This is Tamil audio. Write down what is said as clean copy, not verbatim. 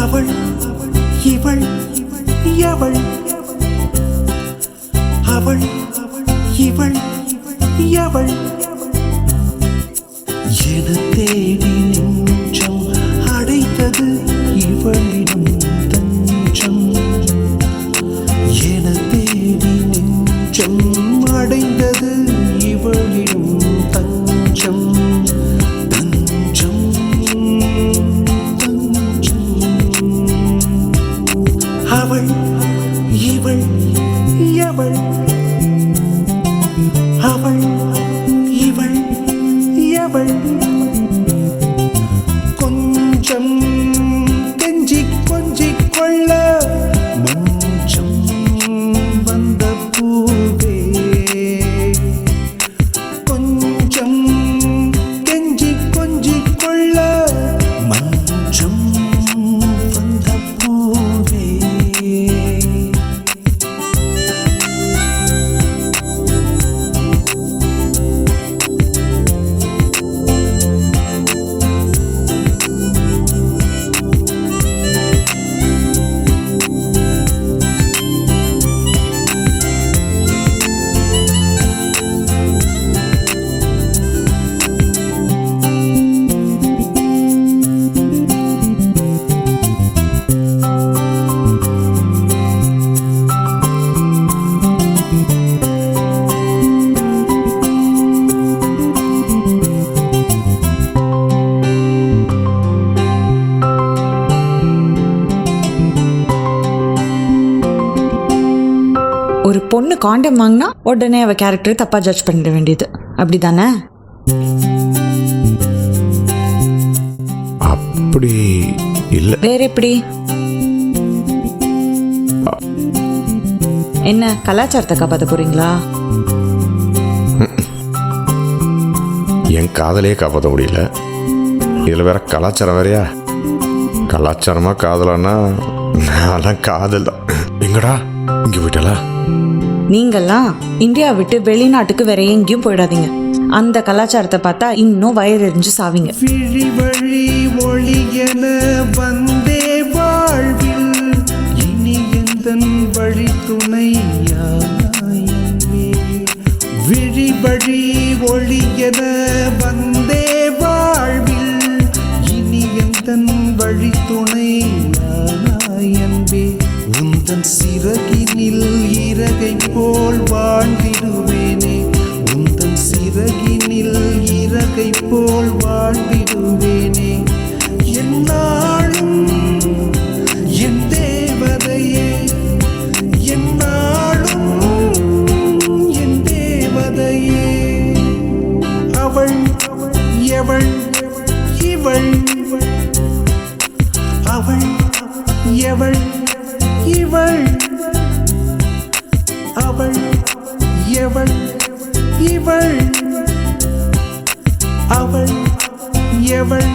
அவள் இவள் எவள் அவள் இவள் எவள் என தேடி நெஞ்சம் அடைத்தது இவளிடம் தஞ்சம் என தேடி நெஞ்சம் அடைந்தது இவளிடம் தஞ்சம் தஞ்சம் தஞ்சம் அவள் இவள் எவள் அவள் இவள் எவள் கொஞ்சம் கெஞ்சி கொஞ்சிக் கொள்ள மஞ்சம் வந்த பூவே கொஞ்சம் கெஞ்சி கொஞ்சிக் கொள்ள மஞ்சம் வந்த பூவே ஒரு பொண்ணு காண்டம் வாங்கினா உடனே அவ கேரக்டர் தப்பா ஜட்ஜ் பண்ணிட வேண்டியது அப்படிதானே? அப்படி இல்ல. வேற எப்படி? என்ன கலாச்சாரத்தை காப்பாற்ற போறீங்களா? என் காதலையே காப்பாற்ற முடியல, இதுல வேற கலாச்சாரம் வேறையா? கலாச்சாரமா காதலானா நான் காதல் தான். எங்கடா இங்க போயிட்டலா? நீங்கெல்லாம் இந்தியா விட்டு வெளிநாட்டுக்கு வேற எங்கேயும் போயிடாதீங்க. அந்த கலாச்சாரத்தை பார்த்தா இன்னும் வயிறெறிஞ்சு சாவீங்க. விழி வழி ஒளியென வந்தே வாழ்வில் இனி எந்தன் வழி துணையாயே. விழி வழி ஒளியென வந்தே வாழ்வில் இனி எந்தன் வழி துணையாயே. உந்தன் சிறகினில் இறகை போல் வாழ்ந்திடுவேனே, உந்தன் சிறகினில் இறகை போல் வாழ்ந்திடுவேனே. என்னாலும் என் தேவதையே, என்னாலும் என் தேவதையே. அவள் எவள் இவள் அவள் எவள் இவள் அவள் எவள் இவள் அவள் எவள்